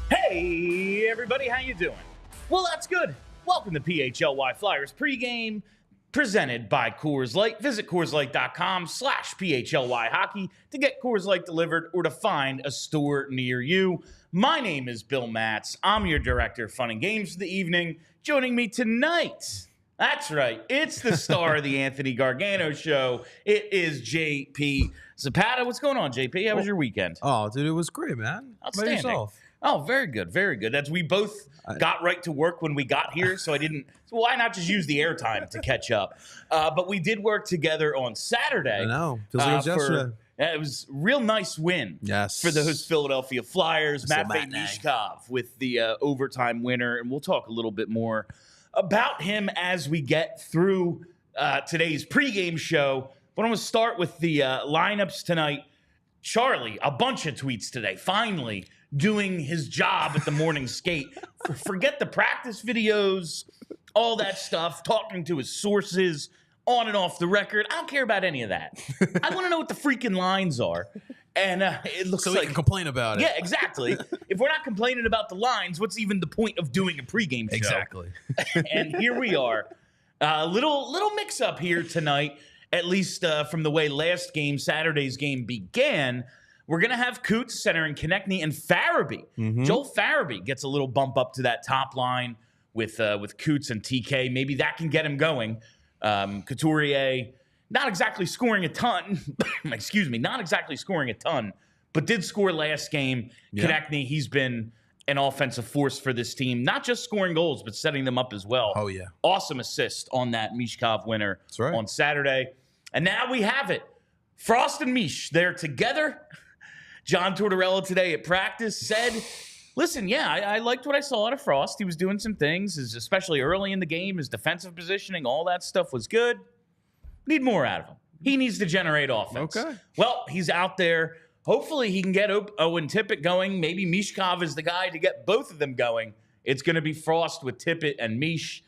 Hey, everybody, how you doing? Well, that's good. Welcome to PHLY Flyers Pregame, presented by Coors Light. Visit CoorsLight.com/PHLY Hockey to get Coors Light delivered or to find a store near you. My name is Bill Matz. I'm your director of fun and games for the evening. Joining me tonight, that's right, it's the star of the Anthony Gargano Show. It is JP Zapata. What's going on, JP? How was your weekend? Oh, dude, it was great, man. Outstanding. How about yourself? Oh, very good, very good. That's we both got right to work when we got here, so I didn't. So why not just use the airtime to catch up? But we did work together on Saturday. I know. Feels like it was yesterday. It was a real nice win. Yes. For those Philadelphia Flyers. Matvei matinee. Michkov with the overtime winner, and we'll talk a little bit more about him as we get through today's pregame show. But I'm going to start with the lineups tonight. Charlie, a bunch of tweets today. Finally doing his job at the morning skate. Forget the practice videos, all that stuff, talking to his sources on and off the record. I don't care about any of that. I want to know what the freaking lines are. And it looks so like we can complain about it. Yeah, exactly. If we're not complaining about the lines, what's even the point of doing a pregame show? Exactly. And here we are. Little mix-up here tonight, at least from the way last game, Saturday's game, began. We're going to have Coots centering Konecny and Farabee. Mm-hmm. Joel Farabee gets a little bump up to that top line with Coots and TK. Maybe that can get him going. Couturier, not exactly scoring a ton. Excuse me, not exactly scoring a ton, but did score last game. Yeah. Konecny, he's been an offensive force for this team. Not just scoring goals, but setting them up as well. Oh, yeah. Awesome assist on that Michkov winner on Saturday. And now we have it. Frost and Mish, they're together. John Tortorella today at practice said, listen, yeah, I liked what I saw out of Frost. He was doing some things, especially early in the game. His defensive positioning, all that stuff was good. Need more out of him. He needs to generate offense. Okay. Well, he's out there. Hopefully he can get Owen Tippett going. Maybe Michkov is the guy to get both of them going. It's going to be Frost with Tippett and Mish.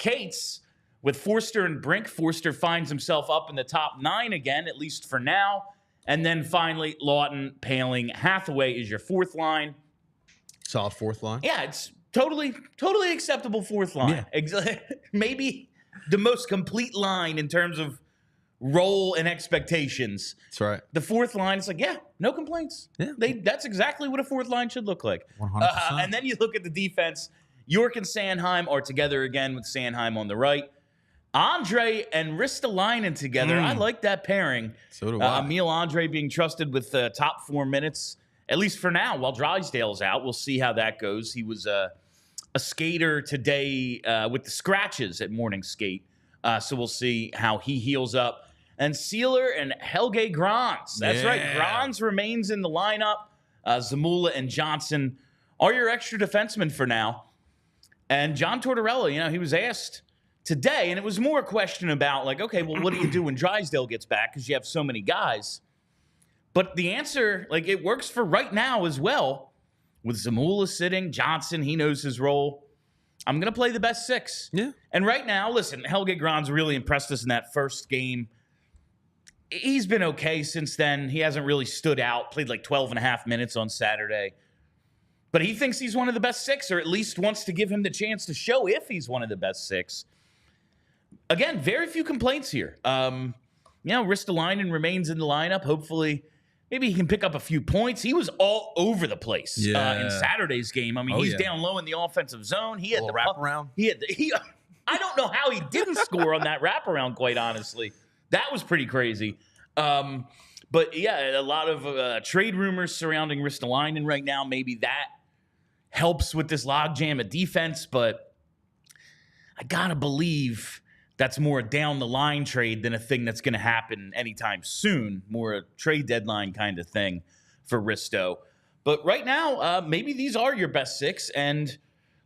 Cates with Forster and Brink. Forster finds himself up in the top 9 again, at least for now. And then finally, Lawton, Paling, Hathaway is your fourth line. Solid fourth line. Yeah, it's totally acceptable fourth line. Yeah. Maybe the most complete line in terms of role and expectations. That's right. The fourth line, it's like, yeah, no complaints. Yeah. That's exactly what a fourth line should look like. 100%. And then you look at the defense. York and Sanheim are together again with Sanheim on the right. Andre and Ristolainen together. I like that pairing. So do I. Emil Andre being trusted with top 4 minutes, at least for now, while Drysdale's out. We'll see how that goes. He was a skater today with the scratches at morning skate. So we'll see how he heals up. And Sealer and Helge Grans. That's right. Grans remains in the lineup. Zamula and Johnson are your extra defensemen for now. And John Tortorella, he was asked today, and it was more a question about, like, okay, well, what do you do when Drysdale gets back? Because you have so many guys. But the answer, like, it works for right now as well. With Zamula sitting, Johnson, he knows his role. I'm going to play the best 6. Yeah. And right now, listen, Helge Grans really impressed us in that first game. He's been okay since then. He hasn't really stood out. Played like 12 and a half minutes on Saturday. But he thinks he's one of the best 6, or at least wants to give him the chance to show if he's one of the best 6. Again, very few complaints here. Ristolainen remains in the lineup. Hopefully, maybe he can pick up a few points. He was all over the place in Saturday's game. I mean, he's down low in the offensive zone. He had the wraparound. I don't know how he didn't score on that wraparound, quite honestly. That was pretty crazy. But, yeah, a lot of trade rumors surrounding Ristolainen right now. Maybe that helps with this logjam of defense. But I got to believe that's more a down the line trade than a thing that's going to happen anytime soon. More a trade deadline kind of thing for Risto. But right now, maybe these are your best 6. And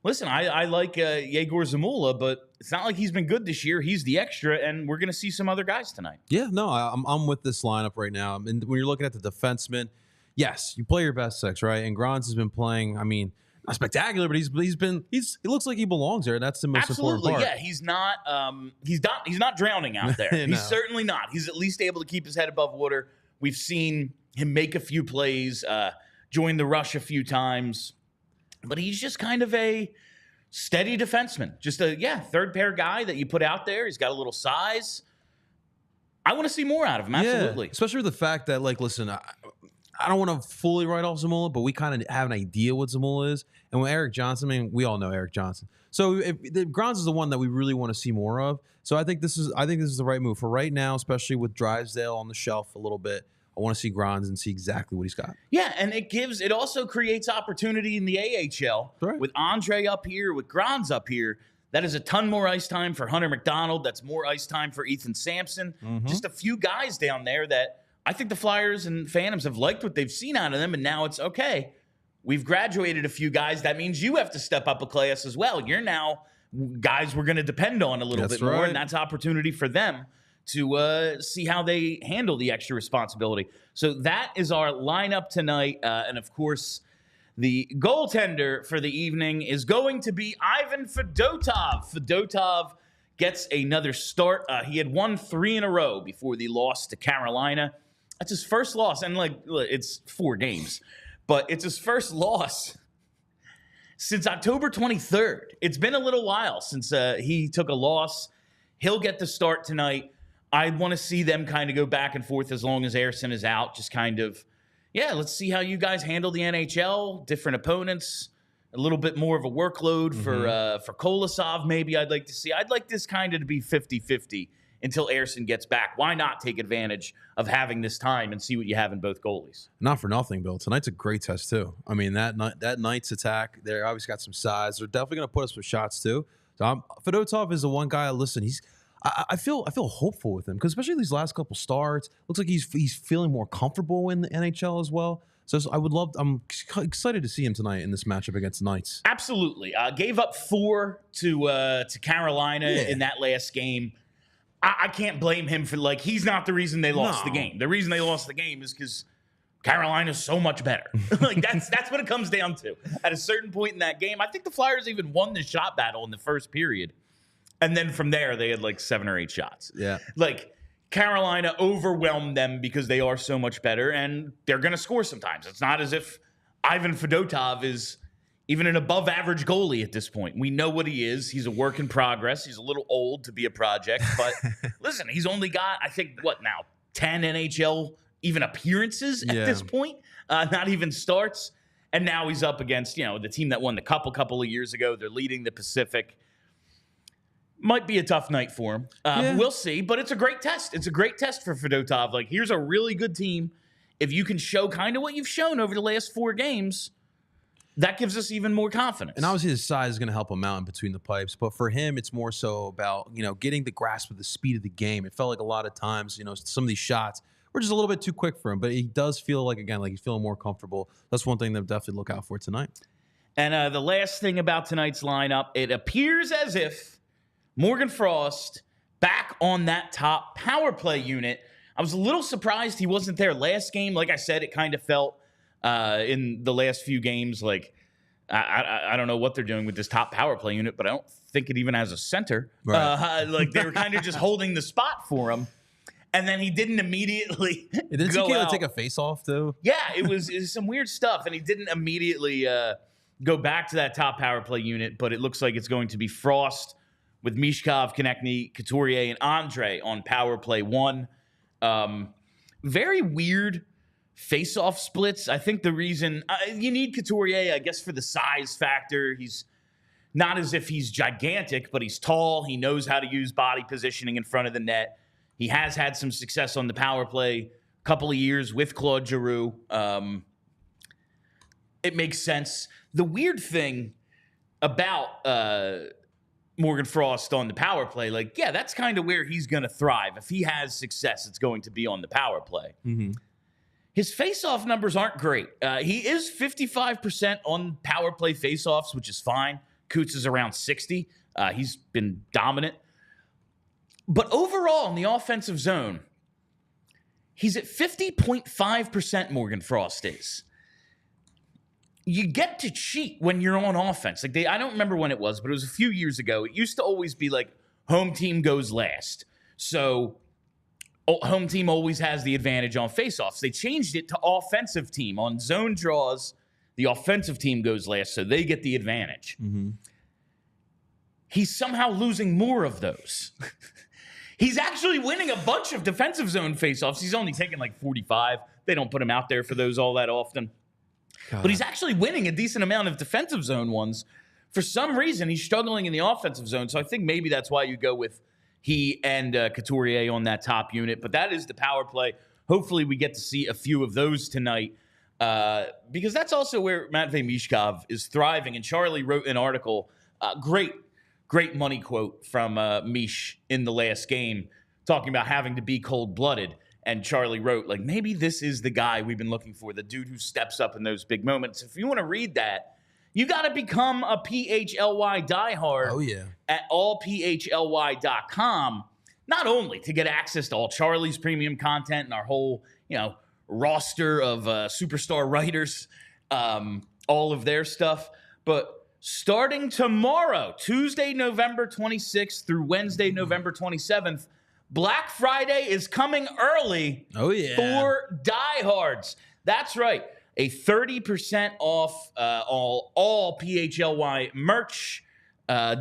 listen, I like Yegor Zamula, but it's not like he's been good this year. He's the extra, and we're going to see some other guys tonight. Yeah, no, I'm with this lineup right now. And when you're looking at the defensemen, yes, you play your best 6, right? And Granz has been playing, I mean, not spectacular, but he looks like he belongs there, and that's the most important part. Yeah, he's not drowning out there. No. He's certainly not. He's at least able to keep his head above water. We've seen him make a few plays, join the rush a few times, but he's just kind of a steady defenseman. Just a third pair guy that you put out there. He's got a little size. I want to see more out of him. Absolutely, especially with the fact that, like, listen, I don't want to fully write off Zamula, but we kind of have an idea what Zamula is. And with Eric Johnson, I mean, we all know Eric Johnson. So if Granz is the one that we really want to see more of. So I think this is the right move for right now, especially with Drysdale on the shelf a little bit. I want to see Granz and see exactly what he's got. Yeah, and it also creates opportunity in the AHL. Right. With Andre up here, with Granz up here. That is a ton more ice time for Hunter McDonald. That's more ice time for Ethan Sampson. Mm-hmm. Just a few guys down there that I think the Flyers and Phantoms have liked what they've seen out of them, and now it's okay. We've graduated a few guys. That means you have to step up a class as well. You're now guys we're going to depend on a little bit more, and that's opportunity for them to see how they handle the extra responsibility. So that is our lineup tonight, and of course, the goaltender for the evening is going to be Ivan Fedotov. Fedotov gets another start. He had won 3 in a row before the loss to Carolina. That's his first loss, and it's 4 games, but it's his first loss since October 23rd. It's been a little while since he took a loss. He'll get the start tonight. I want to see them kind of go back and forth as long as Ersson is out. Just kind of, let's see how you guys handle the NHL, different opponents, a little bit more of a workload for Kolosov maybe I'd like to see. I'd like this kind of to be 50-50 until Ersson gets back. Why not take advantage of having this time and see what you have in both goalies? Not for nothing, Bill. Tonight's a great test, too. I mean, that Knights attack, they obviously got some size. They're definitely going to put us with shots, too. So Fedotov is the one guy, listen, I feel hopeful with him, because especially these last couple starts, looks like he's feeling more comfortable in the NHL as well. So I'm excited to see him tonight in this matchup against the Knights. Absolutely. Gave up 4 to Carolina in that last game. I can't blame him for, he's not the reason they lost the game. The reason they lost the game is because Carolina's so much better. That's what it comes down to. At a certain point in that game, I think the Flyers even won the shot battle in the first period. And then from there, they had 7 or 8 shots. Yeah. Carolina overwhelmed them because they are so much better, and they're going to score sometimes. It's not as if Ivan Fedotov is even an above-average goalie at this point. We know what he is. He's a work in progress. He's a little old to be a project. But listen, he's only got, I think, 10 NHL even appearances at this point? Not even starts. And now he's up against, the team that won the couple of years ago. They're leading the Pacific. Might be a tough night for him. We'll see. But it's a great test. It's a great test for Fedotov. Here's a really good team. If you can show kind of what you've shown over the last 4 games, that gives us even more confidence. And obviously his size is going to help him out in between the pipes. But for him, it's more so about, getting the grasp of the speed of the game. It felt like a lot of times, some of these shots were just a little bit too quick for him. But he does feel like he's feeling more comfortable. That's one thing to definitely look out for tonight. And the last thing about tonight's lineup, it appears as if Morgan Frost back on that top power play unit. I was a little surprised he wasn't there last game. Like I said, it kind of felt in the last few games I don't know what they're doing with this top power play unit, but I don't think it even has a center. Right. They were kind of just holding the spot for him. And then he didn't immediately go out. Take a face off, too? Yeah, it was some weird stuff. And he didn't immediately go back to that top power play unit, but it looks like it's going to be Frost with Michkov, Konecny, Couturier, and Andre on power play 1. Very weird face-off splits. I think the reason you need Couturier, I guess, for the size factor. He's not as if he's gigantic, but he's tall. He knows how to use body positioning in front of the net. He has had some success on the power play a couple of years with Claude Giroux. It makes sense. The weird thing about Morgan Frost on the power play, like, yeah, that's kind of where he's going to thrive. If he has success, it's going to be on the power play. Mm-hmm. His face-off numbers aren't great. He is 55% on power play face-offs, which is fine. Coots is around 60. He's been dominant. But overall, in the offensive zone, he's at 50.5%, Morgan Frost is. You get to cheat when you're on offense. Like I don't remember when it was, but it was a few years ago. It used to always be like home team goes last. So home team always has the advantage on faceoffs. They changed it to offensive team. On zone draws, the offensive team goes last, so they get the advantage. Mm-hmm. He's somehow losing more of those. He's actually winning a bunch of defensive zone faceoffs. He's only taking like 45. They don't put him out there for those all that often. God. But he's actually winning a decent amount of defensive zone ones. For some reason, he's struggling in the offensive zone. So I think maybe that's why you go with he and Couturier on that top unit. But that is the power play. Hopefully we get to see a few of those tonight because that's also where Matvei Michkov is thriving. And Charlie wrote an article, great money quote from Mish in the last game, talking about having to be cold-blooded. And Charlie wrote, like, maybe this is the guy we've been looking for, the dude who steps up in those big moments. If you want to read that, you got to become a PHLY diehard at allphly.com, not only to get access to all Charlie's premium content and our whole, roster of superstar writers, all of their stuff, but starting tomorrow, Tuesday, November 26th through Wednesday, November 27th, Black Friday is coming early for diehards. That's right. A 30% off all PHLY merch.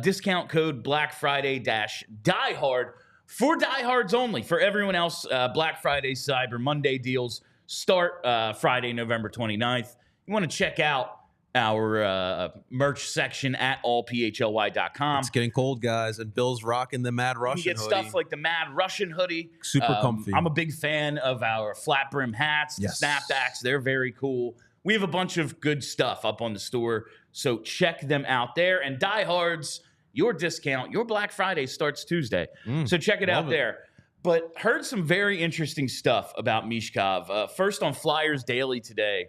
Discount code Black Friday-diehard for diehards only. For everyone else, Black Friday, Cyber Monday deals start Friday, November 29th. You want to check out our merch section at allphly.com. It's getting cold, guys, and Bill's rocking the Mad Russian hoodie. You get stuff like the Mad Russian hoodie. Super comfy. I'm a big fan of our flat brim hats, the snapbacks. They're very cool. We have a bunch of good stuff up on the store, so check them out there. And diehards, your discount, your Black Friday starts Tuesday. So check it out there. But heard some very interesting stuff about Michkov. First on Flyers Daily today,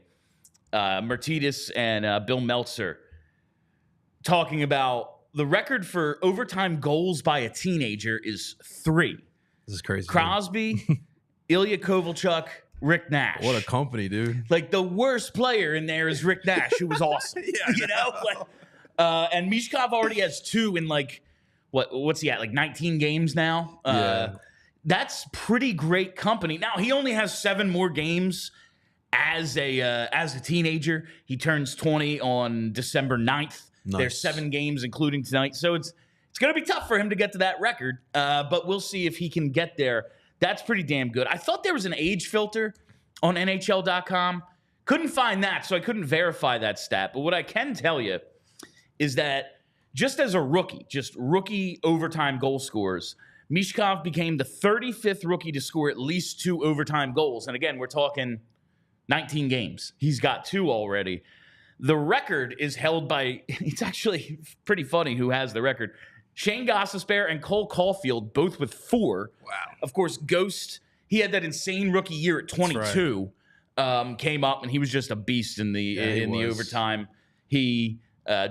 Mertidis and Bill Meltzer talking about the record for overtime goals by a teenager is 3. This is crazy. Crosby, Ilya Kovalchuk, Rick Nash. What a company, dude. Like, the worst player in there is Rick Nash, who was awesome. And Michkov already has 2 in, like, what's he at? Like 19 games now? That's pretty great company. Now, he only has 7 more games as a teenager. He turns 20 on December 9th. Nice. There's 7 games, including tonight. So it's going to be tough for him to get to that record, but we'll see if he can get there. That's pretty damn good. I thought there was an age filter on NHL.com. Couldn't find that, so I couldn't verify that stat. But what I can tell you is that just as a rookie overtime goal scorers, Michkov became the 35th rookie to score at least 2 overtime goals. And again, we're talking 19 games. He's got 2 already. The record is held by, it's actually pretty funny who has the record. Shane Gostisbehere and Cole Caulfield, both with 4. Wow. Of course, Ghost, he had that insane rookie year at 22. Right. Came up, and he was just a beast in the overtime. He,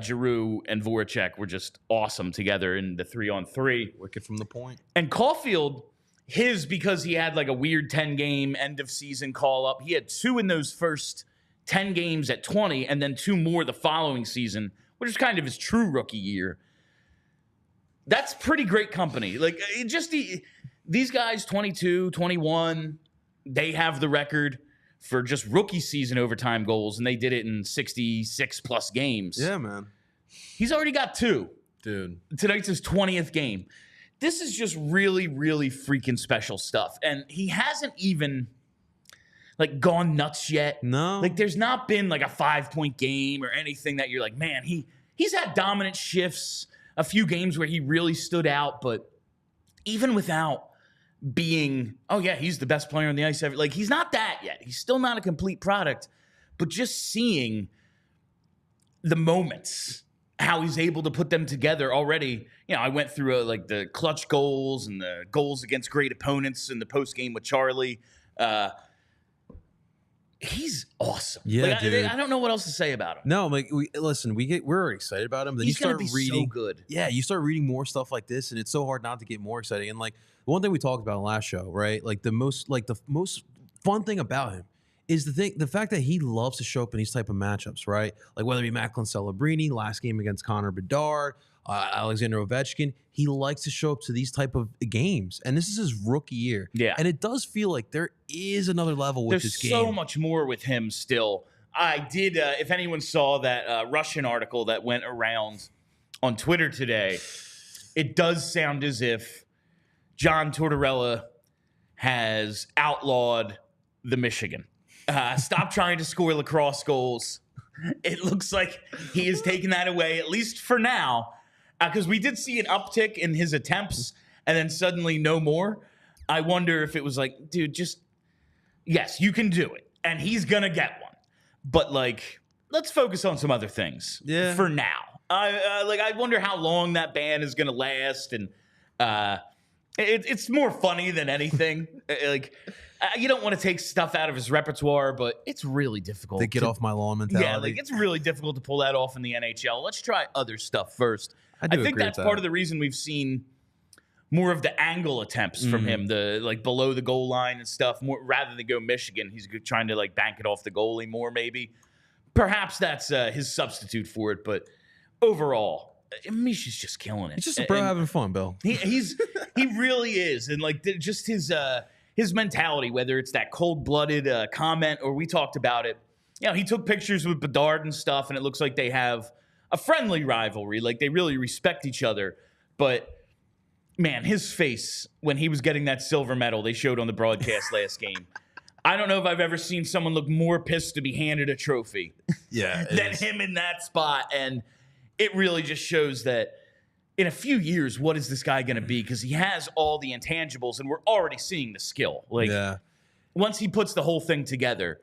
Giroux, and Voracek were just awesome together in the 3-on-3. Wicked from the point. And Caulfield, because he had like a weird 10-game end-of-season call-up, he had 2 in those first 10 games at 20, and then 2 more the following season, which is kind of his true rookie year. That's pretty great company. Like, these guys, 22, 21, they have the record for just rookie season overtime goals, and they did it in 66-plus games. Yeah, man. He's already got 2. Dude. Tonight's his 20th game. This is just really, really freaking special stuff. And he hasn't even, like, gone nuts yet. No. Like, there's not been, like, a 5-point game or anything that you're like, man, he's had dominant shifts, a few games where he really stood out, but even without being, oh, yeah, he's the best player on the ice ever. Like, he's not that yet. He's still not a complete product. But just seeing the moments how he's able to put them together already. I went through like the clutch goals and the goals against great opponents in the post game with Charlie. He's awesome. Yeah, dude. I don't know what else to say about him. No, like we're already excited about him. Then He's you start gonna be reading, so good. Yeah, you start reading more stuff like this, and it's so hard not to get more exciting. And like the one thing we talked about in the last show, right? Like the most fun thing about him is the fact that he loves to show up in these type of matchups, right? Like whether it be Macklin Celebrini, last game against Connor Bedard, Alexander Ovechkin, he likes to show up to these type of games, and this is his rookie year. Yeah, and it does feel like there is another level with this game. There's so much more with him still. I did. If anyone saw that Russian article that went around on Twitter today, it does sound as if John Tortorella has outlawed the Michigan. Stop trying to score lacrosse goals. It looks like he has taken that away, at least for now. Because we did see an uptick in his attempts and then suddenly no more. I wonder if it was like, dude, yes, you can do it. And he's going to get one. But, like, let's focus on some other things for now. I wonder how long that ban is going to last. And it's more funny than anything. You don't want to take stuff out of his repertoire, but it's really difficult. To get off my lawn mentality. Yeah, it's really difficult to pull that off in the NHL. Let's try other stuff first. I think that's part of the reason we've seen more of the angle attempts from him, the below the goal line and stuff, more rather than go Michigan. He's trying to bank it off the goalie more, maybe. Perhaps that's his substitute for it, but overall, Misha's just killing it. He's just a bro having fun, Bill. He really is, and just his mentality, whether it's that cold-blooded comment or we talked about it. He took pictures with Bedard and stuff, and it looks like they have a friendly rivalry. Like, they really respect each other. But, man, his face when he was getting that silver medal they showed on the broadcast last game. I don't know if I've ever seen someone look more pissed to be handed a trophy than him in that spot. And it really just shows that in a few years, what is this guy going to be? Because he has all the intangibles, and we're already seeing the skill. Once he puts the whole thing together,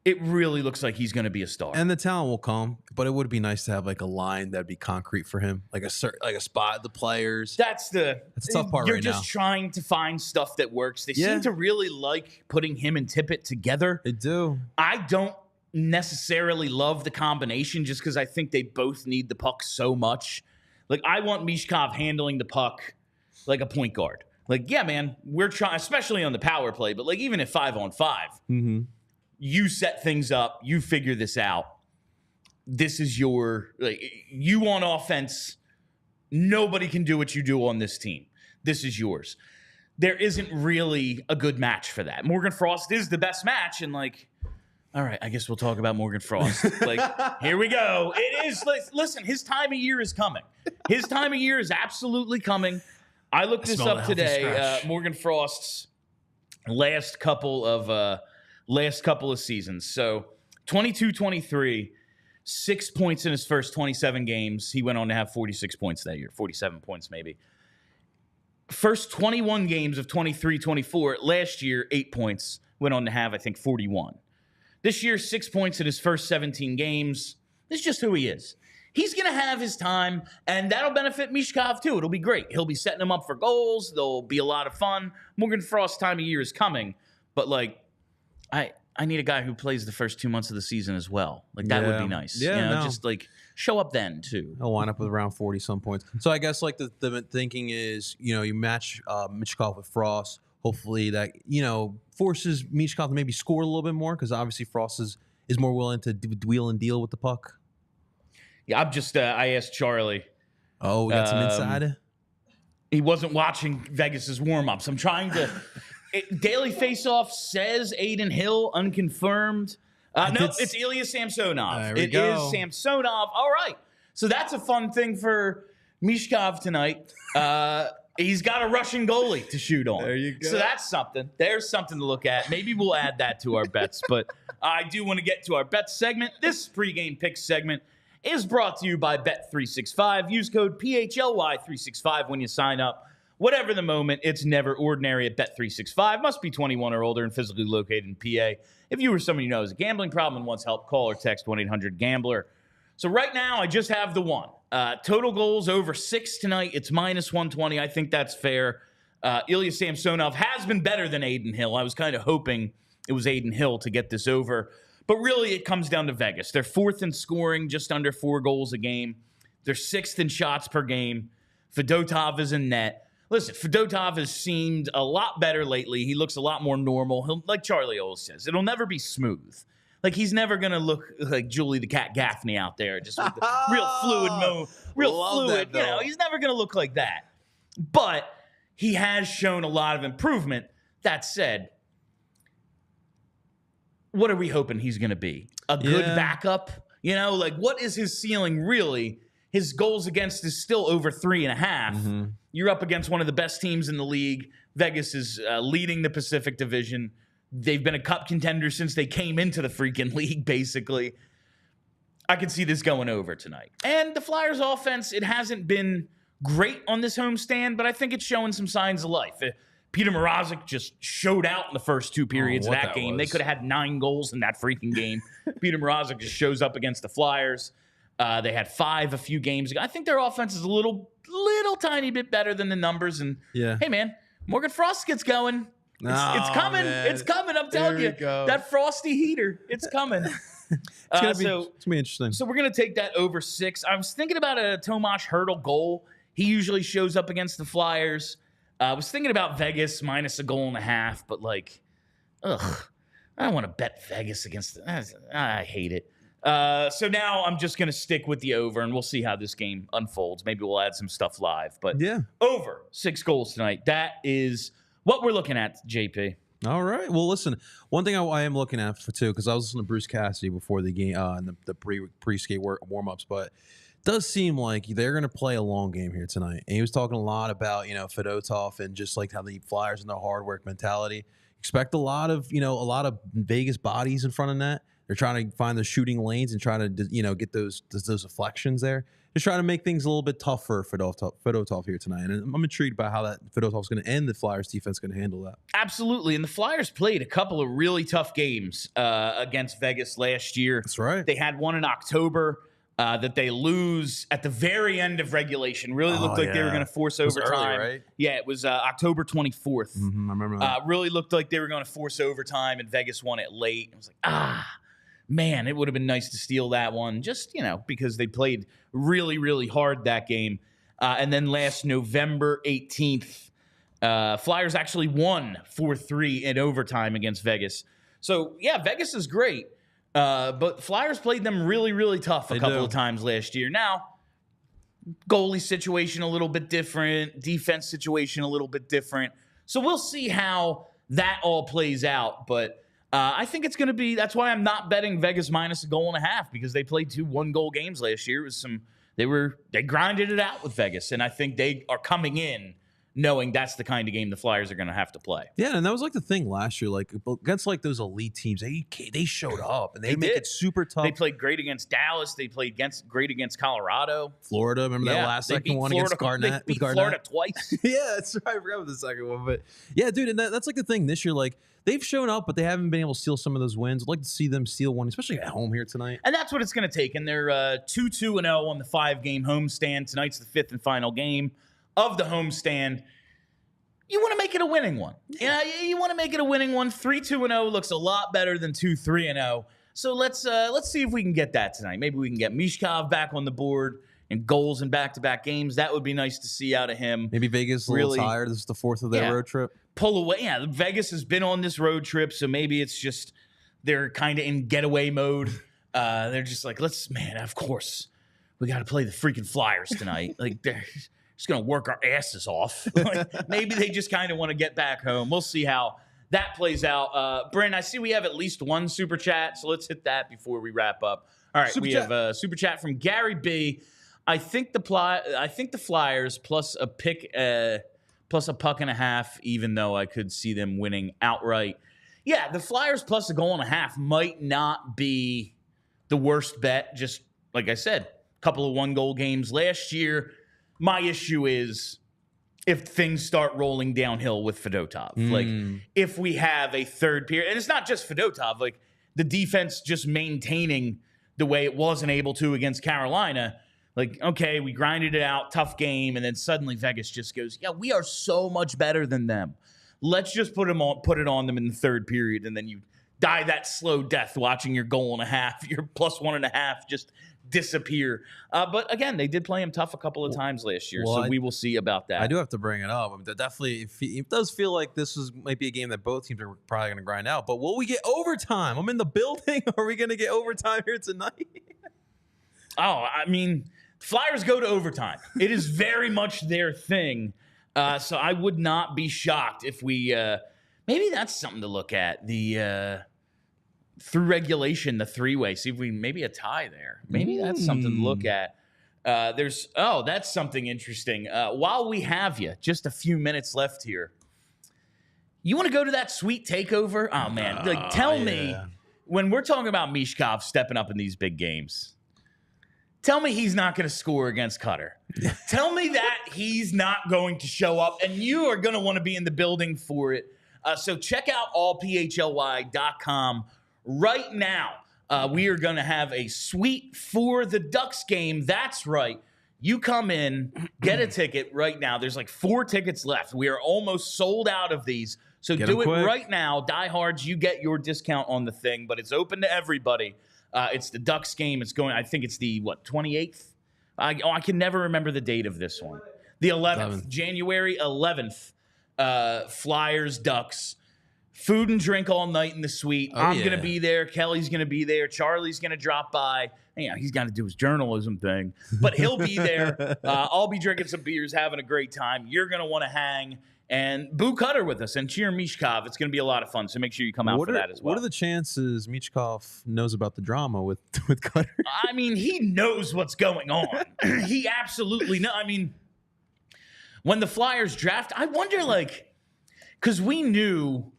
it really looks like he's going to be a star. And the talent will come, but it would be nice to have a line that'd be concrete for him, like a spot, the players. That's the tough part right now. You're just trying to find stuff that works. They seem to really like putting him and Tippett together. They do. I don't necessarily love the combination just because I think they both need the puck so much. I want Michkov handling the puck like a point guard. Yeah, man, we're trying, especially on the power play, but even at 5-on-5, you set things up, you figure this out. This is your, you on offense, nobody can do what you do on this team. This is yours. There isn't really a good match for that. Morgan Frost is the best match, and all right, I guess we'll talk about Morgan Frost. Here we go. It is. Listen, his time of year is coming. His time of year is absolutely coming. I looked this up today. Morgan Frost's last couple of seasons. So 22-23, 6 points in his first 27 games. He went on to have 46 points that year, 47 points maybe. First 21 games of 23-24, last year, 8 points. Went on to have, I think, 41. This year, 6 points in his first 17 games. This is just who he is. He's going to have his time, and that'll benefit Michkov, too. It'll be great. He'll be setting him up for goals. There'll be a lot of fun. Morgan Frost's time of year is coming. But, I need a guy who plays the first 2 months of the season as well. That would be nice. Yeah, just show up then too. He'll wind up with around 40 some points. So I guess the thinking is, you match Michkov with Frost. Hopefully that forces Michkov to maybe score a little bit more, because obviously Frost is more willing to wheel and deal with the puck. Yeah, I'm just I asked Charlie. Oh, we got some inside. He wasn't watching Vegas's warm-ups. I'm trying to. Daily Faceoff says Aiden Hill, unconfirmed. No, it's Ilya Samsonov. It is Samsonov. All right. So that's a fun thing for Michkov tonight. He's got a Russian goalie to shoot on. There you go. So that's something. There's something to look at. Maybe we'll add that to our bets. But I do want to get to our bets segment. This pregame picks segment is brought to you by Bet365. Use code PHLY365 when you sign up. Whatever the moment, it's never ordinary at Bet365. Must be 21 or older and physically located in PA. If you or someone you know has a gambling problem and wants help, call or text 1-800-GAMBLER. So right now, I just have the one. Total goals over 6 tonight. It's -120. I think that's fair. Ilya Samsonov has been better than Adin Hill. I was kind of hoping it was Adin Hill to get this over. But really, it comes down to Vegas. They're 4th in scoring, just under 4 goals a game. They're 6th in shots per game. Fedotov is in net. Listen, Fedotov has seemed a lot better lately. He looks a lot more normal. Like Charlie always says, it'll never be smooth. Like, he's never going to look like Julie the Cat Gaffney out there, just with the real fluid. You know, he's never going to look like that. But he has shown a lot of improvement. That said, what are we hoping he's going to be? A good backup? You know, like, what is his ceiling really? His goals against is still over 3.5. Mm-hmm. You're up against one of the best teams in the league. Vegas is leading the Pacific Division. They've been a cup contender since they came into the freaking league, basically. I could see this going over tonight. And the Flyers offense, it hasn't been great on this homestand, but I think it's showing some signs of life. Peter Mrazek just showed out in the first 2 periods of that game. They could have had 9 goals in that freaking game. Peter Mrazek just shows up against the Flyers. They had 5 a few games ago. I think their offense is a little tiny bit better than the numbers. And hey, man, Morgan Frost gets going. It's coming. Man. It's coming. I'm telling you. That frosty heater, it's coming. It's going to be interesting. So we're going to take that over 6. I was thinking about a Tomas Hertl goal. He usually shows up against the Flyers. I was thinking about Vegas minus 1.5 goals, but like, I don't want to bet Vegas against I hate it. So now I'm just going to stick with the over, and we'll see how this game unfolds. Maybe we'll add some stuff live. But over 6 goals tonight. That is what we're looking at, JP. All right. Well, listen, one thing I am looking at too, because I was listening to Bruce Cassidy before the game and the pre-skate warm-ups, but it does seem like they're going to play a long game here tonight. And he was talking a lot about, Fedotov and just like how the Flyers and their hard work mentality. Expect a lot of Vegas bodies in front of net. They're trying to find the shooting lanes and try to, get those deflections there. Just trying to make things a little bit tougher for Fedotov here tonight. And I'm intrigued by how that Fedotov's going to end the Flyers defense going to handle that. Absolutely. And the Flyers played a couple of really tough games against Vegas last year. That's right. They had one in October that they lose at the very end of regulation. Really looked like they were going to force overtime. Early, right? Yeah, it was October 24th. Mm-hmm, I remember that. Really looked like they were going to force overtime, and Vegas won it late. It was like, man, it would have been nice to steal that one just, because they played really, really hard that game. And then last November 18th, Flyers actually won 4-3 in overtime against Vegas. So, yeah, Vegas is great. But Flyers played them really, really tough a couple of times last year. Now, goalie situation a little bit different, defense situation a little bit different. So we'll see how that all plays out. But I think it's going to be – that's why I'm not betting Vegas minus 1.5 goals, because they played 2 one-goal games last year. It was they grinded it out with Vegas, and I think they are coming in knowing that's the kind of game the Flyers are going to have to play. Yeah, and that was like the thing last year. Like against like those elite teams, they showed up and they make it super tough. They played great against Dallas. They played great against Colorado. Florida, remember that last second one against Garnett? They beat Florida twice. Yeah, that's right. I forgot about the second one. But yeah, dude, and that's like the thing this year. Like they've shown up, but they haven't been able to steal some of those wins. I'd like to see them steal one, especially at home here tonight. And that's what it's going to take. And they're 2-2-0 on the 5-game homestand. Tonight's the 5th and final game of the homestand. You want to make it a winning one. Yeah, you want to make it a winning one. 3-2-0 looks a lot better than 2-3-0. So let's see if we can get that tonight. Maybe we can get Michkov back on the board and goals in back-to-back games. That would be nice to see out of him. Maybe Vegas is a little tired. This is the 4th of their road trip. Pull away. Yeah, Vegas has been on this road trip, so maybe it's just they're kind of in getaway mode. They're just like, of course, we got to play the freaking Flyers tonight. Like, they're just going to work our asses off. Maybe they just kind of want to get back home. We'll see how that plays out. Bryn, I see we have at least one super chat, so let's hit that before we wrap up. All right, we have a super chat from Gary B. I think the Flyers plus a puck and a half, even though I could see them winning outright. Yeah, the Flyers plus 1.5 goals might not be the worst bet. Just like I said, a couple of 1-goal games last year. My issue is if things start rolling downhill with Fedotov. Like, if we have a third period, and it's not just Fedotov, like the defense just maintaining the way it wasn't able to against Carolina. Like, okay, we grinded it out, tough game, and then suddenly Vegas just goes, yeah, we are so much better than them. Let's just put it on them in the third period, and then you die that slow death watching your goal and a half, your plus 1.5 just disappear. But again, they did play him tough a couple of times last year, so we will see about that. I do have to bring it up. I mean, definitely, it does feel like this might be a game that both teams are probably going to grind out. But will we get overtime? I'm in the building. Are we going to get overtime here tonight? Oh, I mean, Flyers go to overtime. It is very much their thing. So I would not be shocked if we maybe that's something to look at. The through regulation, the three-way. See if we maybe a tie there. Maybe that's something to look at. That's something interesting. While we have you, just a few minutes left here. You want to go to that sweet takeover? Oh man, tell me when we're talking about Michkov stepping up in these big games. Tell me he's not going to score against Cutter. Tell me that he's not going to show up, and you are going to want to be in the building for it. So check out allphly.com right now. We are going to have a suite for the Ducks game. That's right. You come in, get a ticket right now. There's like 4 tickets left. We are almost sold out of these. So do it right now. Diehards, you get your discount on the thing, but it's open to everybody. It's the Ducks game. It's going, I think it's the, 28th? I can never remember the date of this one. The 11th. January 11th. Flyers, Ducks. Food and drink all night in the suite. I'm going to be there. Kelly's going to be there. Charlie's going to drop by. Yeah, he's got to do his journalism thing. But he'll be there. I'll be drinking some beers, having a great time. You're going to want to hang and boo Cutter with us and cheer Michkov. It's going to be a lot of fun, so make sure you come out for that as well. What are the chances Michkov knows about the drama with Cutter? I mean, he knows what's going on. He absolutely knows. I mean, when the Flyers draft, I wonder, because we knew,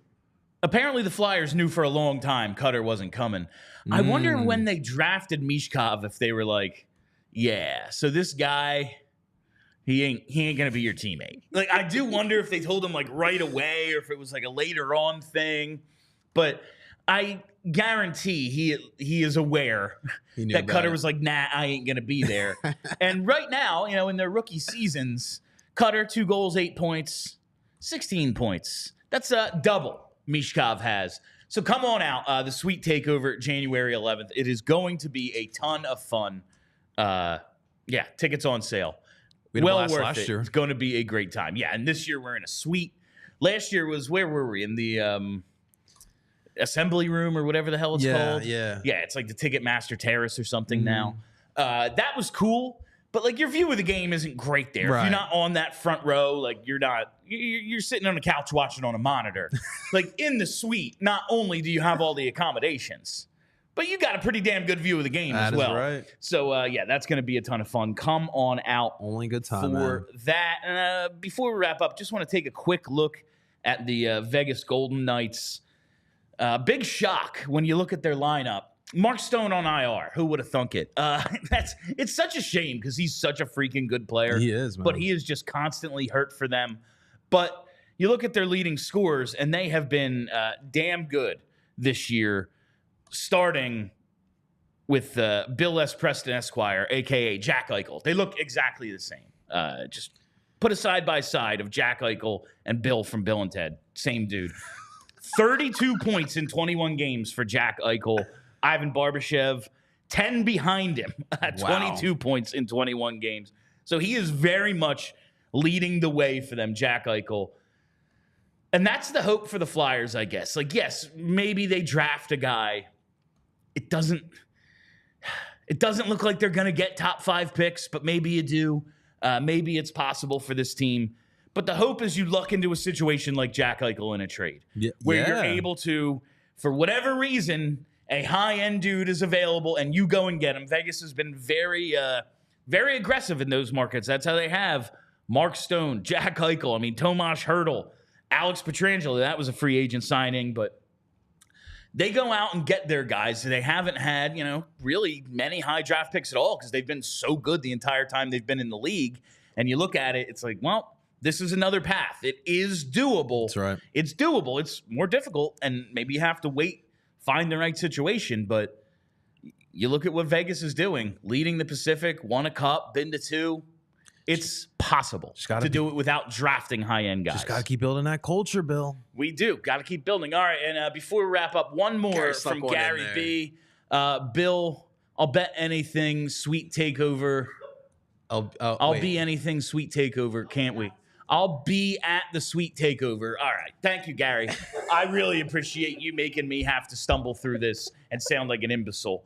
apparently the Flyers knew for a long time Cutter wasn't coming. I wonder when they drafted Michkov if they were like, yeah, so this guy... He ain't gonna be your teammate. I do wonder if they told him right away or if it was a later on thing. But I guarantee he is aware that Cutter was like, nah, I ain't gonna be there. And right now, in their rookie seasons, Cutter 2 goals, 8 points, 16 points. That's double Michkov has. So come on out. The sweet takeover January 11th. It is going to be a ton of fun. Tickets on sale. Well worth it. It's going to be a great time. Yeah, and this year we're in a suite. Last year was, where were we? In the assembly room or whatever the hell it's called. Yeah, it's like the Ticketmaster Terrace or something now. That was cool, but your view of the game isn't great there. Right. If you're not on that front row, you're sitting on a couch watching on a monitor. In the suite, not only do you have all the accommodations, but you got a pretty damn good view of the game as well. That is right. So, that's going to be a ton of fun. Come on out. Only good time for that. And before we wrap up, just want to take a quick look at the Vegas Golden Knights. Big shock when you look at their lineup. Mark Stone on IR. Who would have thunk it? It's such a shame because he's such a freaking good player. He is, man. But he is just constantly hurt for them. But you look at their leading scorers, and they have been damn good this year. Starting with Bill S. Preston Esquire, a.k.a. Jack Eichel. They look exactly the same. Just put a side-by-side of Jack Eichel and Bill from Bill and Ted. Same dude. 32 points in 21 games for Jack Eichel. Ivan Barbashev, 10 behind him. 22 points in 21 games. So he is very much leading the way for them, Jack Eichel. And that's the hope for the Flyers, I guess. Yes, maybe they draft a guy. It doesn't look like they're going to get top 5 picks, but maybe you do. Maybe it's possible for this team. But the hope is you luck into a situation like Jack Eichel in a trade where you're able to, for whatever reason, a high-end dude is available and you go and get him. Vegas has been very, very aggressive in those markets. That's how they have Mark Stone, Jack Eichel. I mean, Tomas Hertl, Alex Pietrangelo. That was a free agent signing, but they go out and get their guys. They haven't had, really many high draft picks at all because they've been so good the entire time they've been in the league. And you look at it, it's like, well, this is another path. It is doable. That's right. It's doable. It's more difficult, and maybe you have to wait, find the right situation. But you look at what Vegas is doing, leading the Pacific, won a cup, been to 2. It's possible to do it without drafting high-end guys. Just got to keep building that culture, Bill. We do. Got to keep building. All right, and before we wrap up, one more from Gary B. Bill, I'll bet anything, sweet takeover. I'll be anything, sweet takeover, can't we? I'll be at the sweet takeover. All right. Thank you, Gary. I really appreciate you making me have to stumble through this and sound like an imbecile.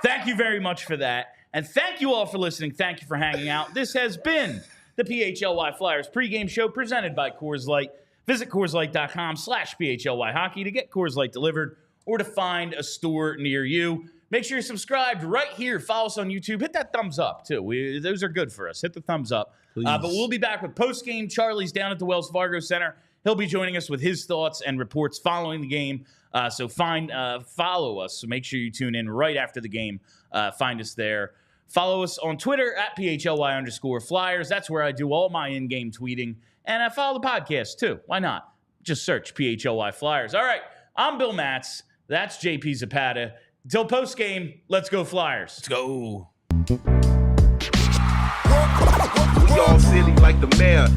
Thank you very much for that. And thank you all for listening. Thank you for hanging out. This has been the PHLY Flyers pregame show presented by Coors Light. Visit CoorsLight.com/PHLY Hockey to get Coors Light delivered or to find a store near you. Make sure you're subscribed right here. Follow us on YouTube. Hit that thumbs up, too. Those are good for us. Hit the thumbs up. But we'll be back with postgame. Charlie's down at the Wells Fargo Center. He'll be joining us with his thoughts and reports following the game. So follow us. So make sure you tune in right after the game. Find us there. Follow us on Twitter at PHLY_Flyers. That's where I do all my in-game tweeting. And I follow the podcast, too. Why not? Just search PHLY Flyers. All right. I'm Bill Matz. That's JP Zapata. Until postgame, let's go Flyers. Let's go. We all silly like the mayor.